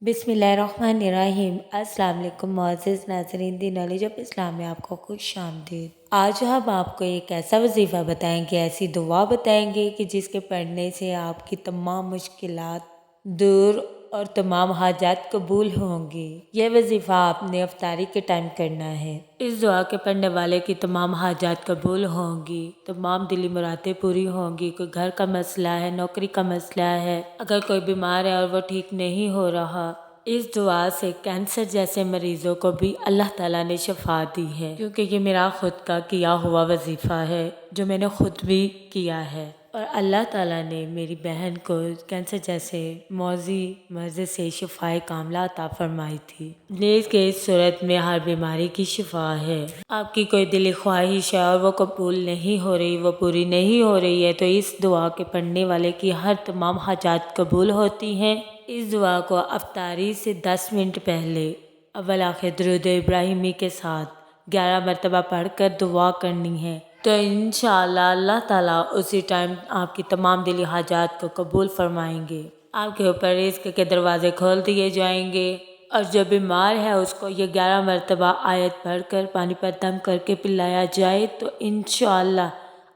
بسم اللہ الرحمن الرحیم۔ السلام علیکم معزز ناظرین، دی نالج آف اسلام میں آپ کو خوش آمدید۔ آج ہم آپ کو ایک ایسا وظیفہ بتائیں گے، ایسی دعا بتائیں گے کہ جس کے پڑھنے سے آپ کی تمام مشکلات دور اور تمام حاجات قبول ہوں گی۔ یہ وظیفہ آپ نے افطاری کے ٹائم کرنا ہے۔ اس دعا کے پڑھنے والے کی تمام حاجات قبول ہوں گی، تمام دلی مرادیں پوری ہوں گی۔ کوئی گھر کا مسئلہ ہے، نوکری کا مسئلہ ہے، اگر کوئی بیمار ہے اور وہ ٹھیک نہیں ہو رہا، اس دعا سے کینسر جیسے مریضوں کو بھی اللہ تعالیٰ نے شفا دی ہے، کیونکہ یہ میرا خود کا کیا ہوا وظیفہ ہے جو میں نے خود بھی کیا ہے، اور اللہ تعالیٰ نے میری بہن کو کینسر جیسے موذی مرض سے شفائے کاملہ عطا فرمائی تھی۔ نیز کے اس صورت میں ہر بیماری کی شفا ہے۔ آپ کی کوئی دلی خواہش ہے اور وہ قبول نہیں ہو رہی، وہ پوری نہیں ہو رہی ہے، تو اس دعا کے پڑھنے والے کی ہر تمام حاجات قبول ہوتی ہیں۔ اس دعا کو افطاری سے 10 منٹ پہلے اول آخر درود ابراہیمی کے ساتھ 11 مرتبہ پڑھ کر دعا کرنی ہے، تو انشاءاللہ اللہ تعالیٰ اسی ٹائم آپ کی تمام دلی حاجات کو قبول فرمائیں گے۔ آپ کے اوپر رزق کے دروازے کھول دیے جائیں گے، اور جو بیمار ہے اس کو یہ 11 مرتبہ آیت پڑھ کر پانی پر دم کر کے پلایا جائے، تو انشاءاللہ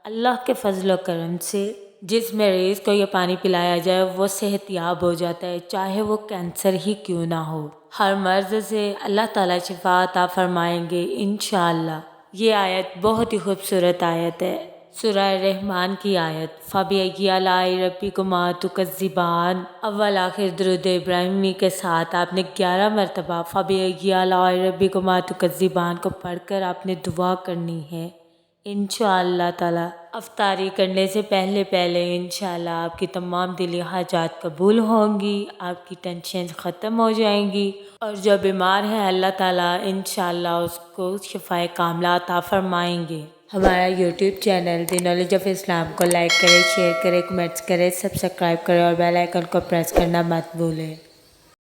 اللہ کے فضل و کرم سے جس مریض کو یہ پانی پلایا جائے وہ صحت یاب ہو جاتا ہے، چاہے وہ کینسر ہی کیوں نہ ہو۔ ہر مرض سے اللہ تعالیٰ شفا عطا فرمائیں گے انشاءاللہ۔ یہ آیت بہت ہی خوبصورت آیت ہے، سورہ رحمان کی آیت۔ فَبِأَيِّ آلَاءِ رَبِّكُمَا تُكَذِّبَانِ، اول آخر درود ابراہیمی کے ساتھ آپ نے 11 مرتبہ فَبِأَيِّ آلَاءِ رَبِّكُمَا تُكَذِّبَانِ کو پڑھ کر آپ نے دعا کرنی ہے۔ انشاءاللہ تعالیٰ افطاری کرنے سے پہلے انشاءاللہ آپ کی تمام دلی حاجات قبول ہوں گی، آپ کی ٹینشن ختم ہو جائیں گی، اور جو بیمار ہے اللہ تعالیٰ انشاءاللہ اس کو شفائے کاملہ عطا فرمائیں گے۔ ہمارا YouTube channel the knowledge of Islam کو لائک کریں، شیئر کریں، کمنٹس کریں، سبسکرائب کریں اور بیل آئیکن کو پریس کرنا مت بھولیں۔